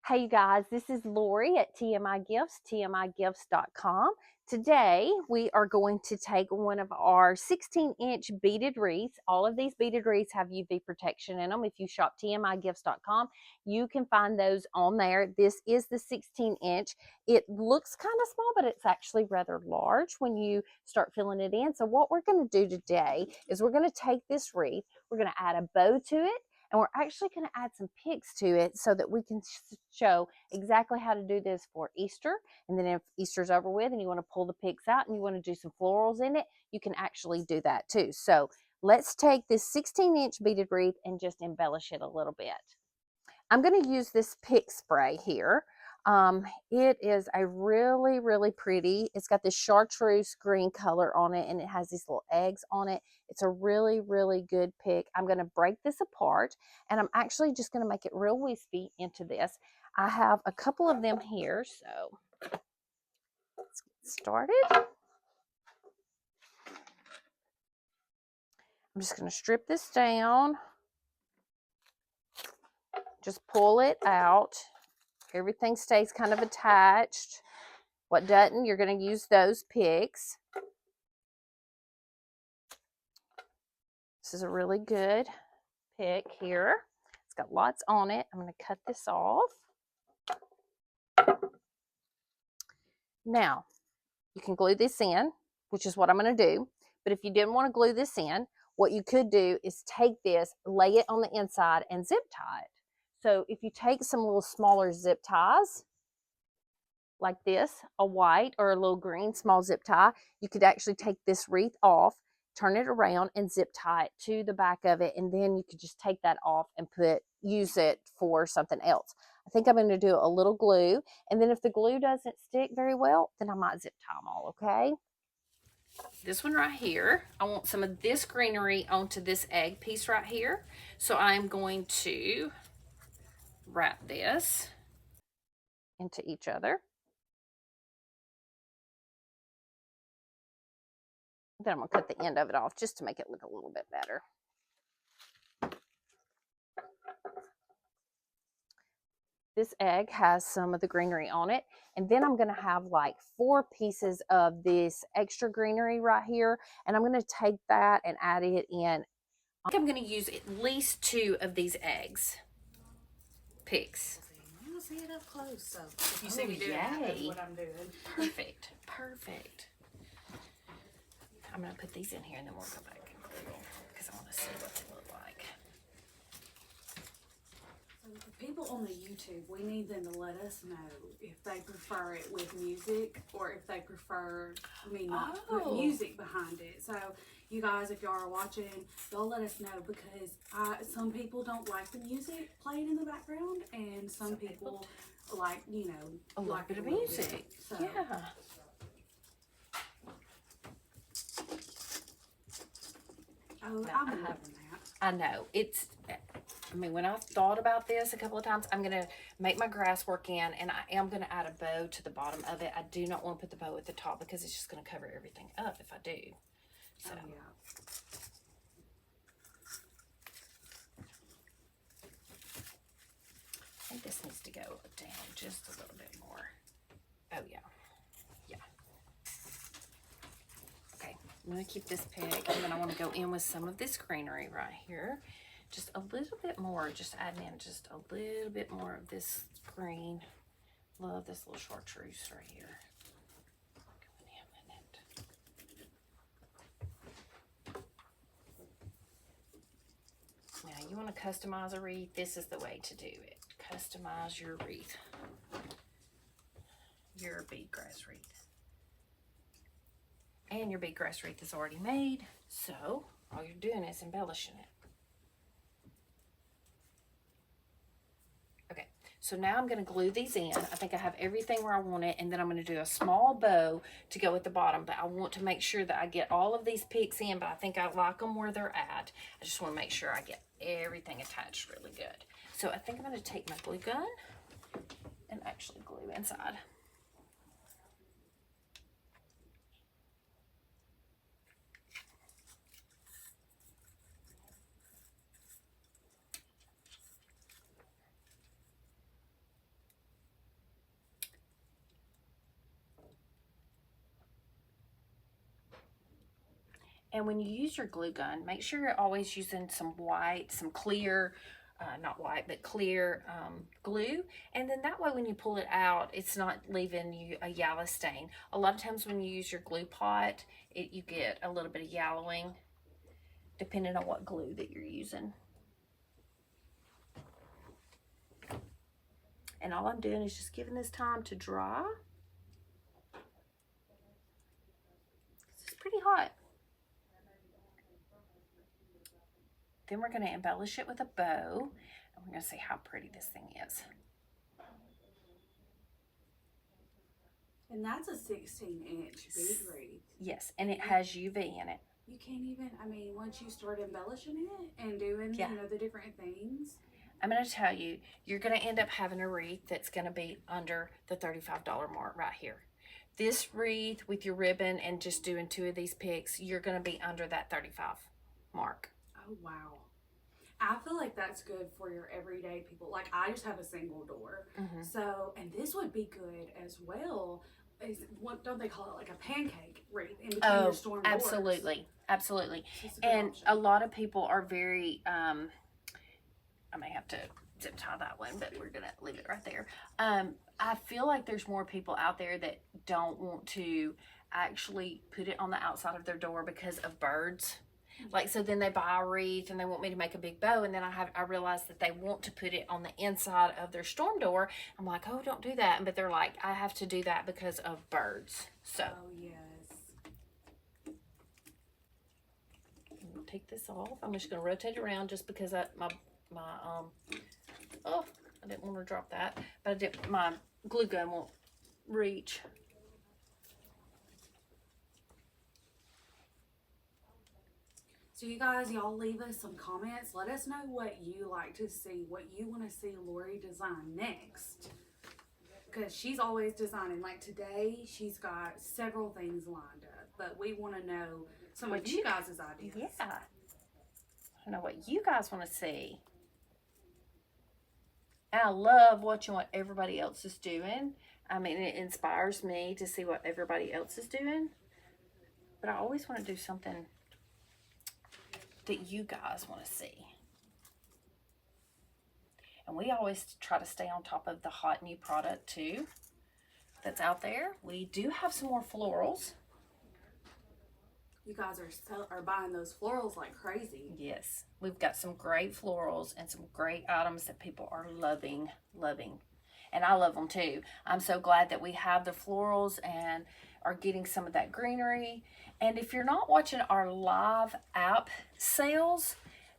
Hey you guys, this is Lorie at TMI Gifts, tmigifts.com. Today we are going to take one of our 16-inch beaded wreaths. All of these beaded wreaths have UV protection in them. If you shop tmigifts.com, you can find those on there. This is the 16-inch. It looks kind of small, but it's actually rather large when you start filling it in. So what we're going to do today is we're going to take this wreath, we're going to add a bow to it, and we're actually going to add some picks to it so that we can show exactly how to do this for Easter. And then if Easter's over with and you want to pull the picks out and you want to do some florals in it, you can actually do that too. So let's take this 16-inch beaded wreath and just embellish it a little bit. I'm going to use this pick spray here. It is a really pretty, it's got this chartreuse green color on it and it has these little eggs on it. It's a really good pick. I'm going to break this apart and I'm actually just going to make it real wispy into this. I have a couple of them here, so let's get started. I'm just going to strip this down. Just pull it out. Everything stays kind of attached. What doesn't, you're going to use those picks. This is a really good pick here. It's got lots on it. I'm going to cut this off. Now, you can glue this in, which is what I'm going to do. But if you didn't want to glue this in, what you could do is take this, lay it on the inside, and zip tie it. So if you take some little smaller zip ties, like this, a white or a little green small zip tie, you could actually take this wreath off, turn it around and zip tie it to the back of it, and then you could just take that off and use it for something else. I think I'm going to do a little glue, and then if the glue doesn't stick very well, then I might zip tie them all, okay? This one right here, I want some of this greenery onto this egg piece right here, so I'm going to wrap this into each other. Then I'm going to cut the end of it off just to make it look a little bit better. This egg has some of the greenery on it, and then I'm going to have like 4 pieces of this extra greenery right here, and I'm going to take that and add it in. I think I'm going to use at least 2 of these eggs picks. You see it up close, so if you see me doing that, that's what I'm doing. Perfect. I'm going to put these in here and then we'll go back and glue because I want to see what they look like. So the people on the YouTube, we need them to let us know if they prefer it with music or if they prefer me not to put music behind it. So you guys, if y'all are watching, y'all let us know because some people don't like the music playing in the background and some people like, you know, a little bit of music. So. Yeah. Oh, no, I'm loving that. I know. I mean, when I thought about this a couple of times, I'm going to make my grass work in, and I am going to add a bow to the bottom of it. I do not want to put the bow at the top because it's just going to cover everything up if I do. So. Oh, yeah. I think this needs to go down just a little bit more. Oh, yeah. I'm going to keep this pick, and then I want to go in with some of this greenery right here. Just a little bit more, just adding in just a little bit more of this green. Love this little chartreuse right here. Now, you want to customize a wreath, this is the way to do it. Customize your wreath. Your bead grass wreath. And your bead grass wreath is already made, so all you're doing is embellishing it. Okay, so now I'm going to glue these in. I think I have everything where I want it, and then I'm going to do a small bow to go at the bottom, but I want to make sure that I get all of these picks in, but I think I like them where they're at. I just want to make sure I get everything attached really good. So I think I'm going to take my glue gun and actually glue inside. And when you use your glue gun, make sure you're always using some white, some clear, not white, but clear glue. And then that way when you pull it out, it's not leaving you a yellow stain. A lot of times when you use your glue pot, you get a little bit of yellowing, depending on what glue that you're using. And all I'm doing is just giving this time to dry. It's pretty hot. Then we're going to embellish it with a bow. And we're going to see how pretty this thing is. And that's a 16-inch bead wreath. Yes, and it has UV in it. You can't even, I mean, once you start embellishing it and doing, you know, the different things. I'm going to tell you, you're going to end up having a wreath that's going to be under the $35 mark right here. This wreath with your ribbon and just doing 2 of these picks, you're going to be under that 35 mark. Oh, wow. I feel like that's good for your everyday people. Like, I just have a single door. So, and this would be good as well. What don't they call it? Like a pancake wreath in between your storm doors. Absolutely. Absolutely. And option. A lot of people are very, I may have to zip tie that one, but we're going to leave it right there. I feel like there's more people out there that don't want to actually put it on the outside of their door because of birds. Like, so then they buy a wreath and they want me to make a big bow, and then I realize that they want to put it on the inside of their storm door. I'm like, oh, don't do that. But they're like, I have to do that because of birds. So, oh yes. I'll take this off. I'm just going to rotate it around just because my oh, I didn't want to drop that, but my glue gun won't reach. So you guys, y'all leave us some comments. Let us know what you like to see, what you want to see Lorie design next. Because she's always designing. Like today, she's got several things lined up. But we want to know some of you guys' ideas. Yeah. I know what you guys want to see. And I love watching what everybody else is doing. I mean, it inspires me to see what everybody else is doing. But I always want to do something that you guys want to see. And we always try to stay on top of the hot new product too that's out there. We do have some more florals. You guys are buying those florals like crazy. Yes, we've got some great florals and some great items that people are loving. And I love them too. I'm so glad that we have the florals and are getting some of that greenery. And if you're not watching our live app sales,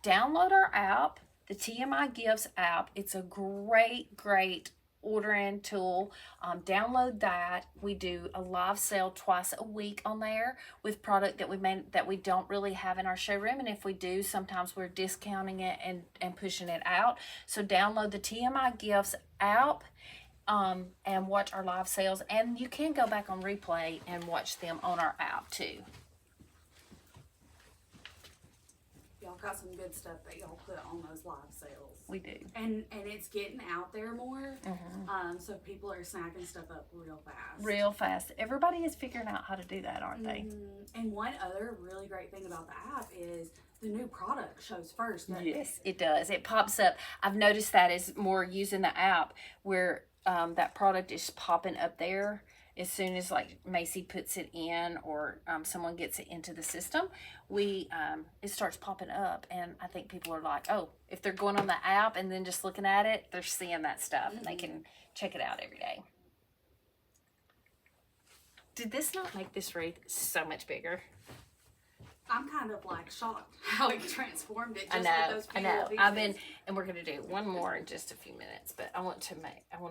download our app, the TMI Gifts app. It's a great ordering tool. Download that. We do a live sale twice a week on there with product that we don't really have in our showroom, and if we do, sometimes we're discounting it and pushing it out. So download the TMI Gifts app and watch our live sales, and you can go back on replay and watch them on our app too. Y'all got some good stuff that y'all put on those live sales. We do. And it's getting out there more. So people are snagging stuff up real fast. Everybody is figuring out how to do that, aren't they? And one other really great thing about the app is the new product shows first. Yes, it does. It pops up. I've noticed that is more using the app where that product is popping up there as soon as like Macy puts it in or someone gets it into the system. It starts popping up, and I think people are like, oh, if they're going on the app and then just looking at it, they're seeing that stuff and they can check it out every day. Did this not make this wreath so much bigger? I'm kind of like shocked how it transformed it. Just with those few little pieces. And we're gonna do one more in just a few minutes, but I want to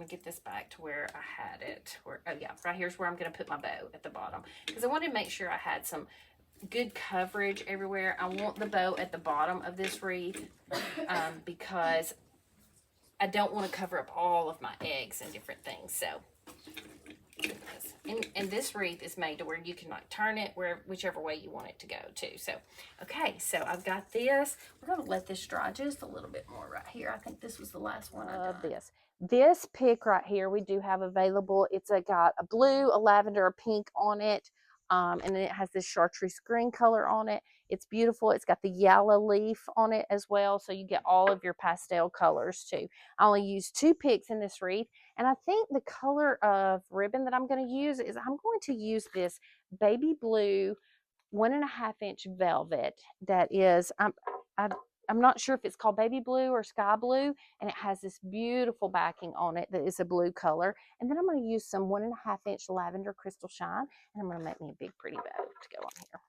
get this back to where I had it. Right here's where I'm gonna put my bow at the bottom, because I wanted to make sure I had some good coverage everywhere. I want the bow at the bottom of this wreath because I don't want to cover up all of my eggs and different things. So. And this wreath is made to where you can like turn it whichever way you want it to go too. So, okay, so I've got this. We're going to let this dry just a little bit more right here. I think this was the last one of this. This pick right here we do have available. It's got a blue, a lavender, a pink on it. And then it has this chartreuse green color on it. It's beautiful. It's got the yellow leaf on it as well, so you get all of your pastel colors too. I only used 2 picks in this wreath, and I think the color of ribbon that I'm going to use is I'm going to use this baby blue 1.5-inch velvet that is I'm not sure if it's called baby blue or sky blue, and it has this beautiful backing on it that is a blue color. And then I'm going to use some 1.5-inch lavender crystal shine, and I'm going to make me a big pretty bow to go on here.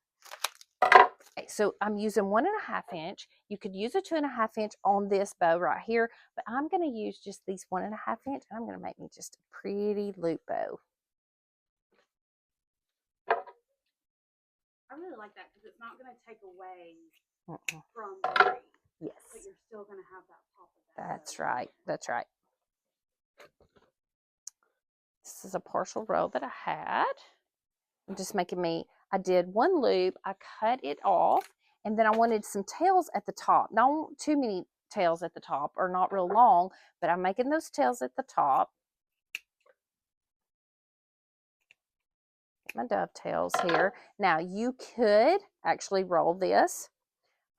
Okay, so I'm using 1.5-inch. You could use a 2.5-inch on this bow right here, but I'm going to use just these 1.5-inch, and I'm going to make me just a pretty loop bow. I really like that because it's not going to take away Mm-mm. from the wreath. Yes. But you're still going to have that pop of that. That's right. That's right. This is a partial row that I had. I'm just making me, I did 1 loop, I cut it off, and then I wanted some tails at the top. Not too many tails at the top, or not real long, but I'm making those tails at the top. My dovetails here. Now you could actually roll this.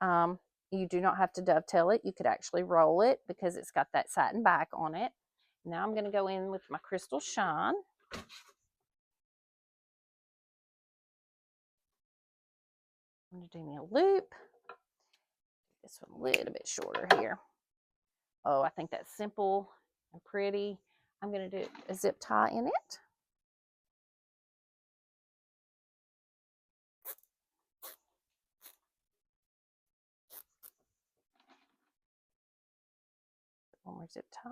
You do not have to dovetail it. You could actually roll it because it's got that satin back on it. Now I'm going to go in with my crystal shine. I'm going to do me a loop. This one a little bit shorter here. Oh, I think that's simple and pretty. I'm going to do a zip tie in it. One more zip tie.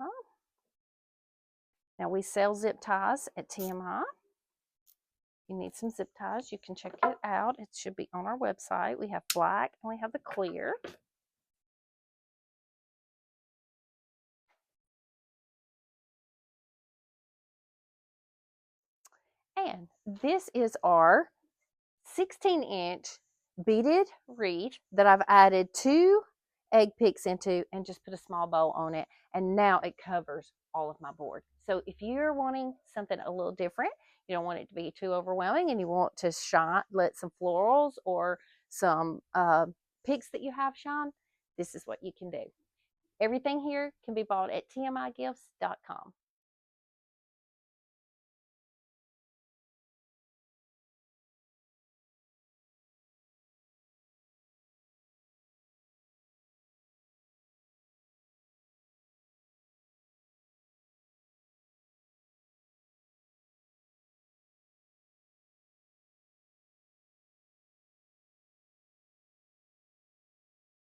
Now we sell zip ties at TMI. You need some zip ties, you can check it out. It should be on our website. We have black and we have the clear. And this is our 16-inch beaded wreath that I've added 2 egg picks into and just put a small bow on it. And now it covers all of my board. So if you're wanting something a little different, you don't want it to be too overwhelming, and you want to shine, let some florals or some picks that you have shine, this is what you can do. Everything here can be bought at tmigifts.com.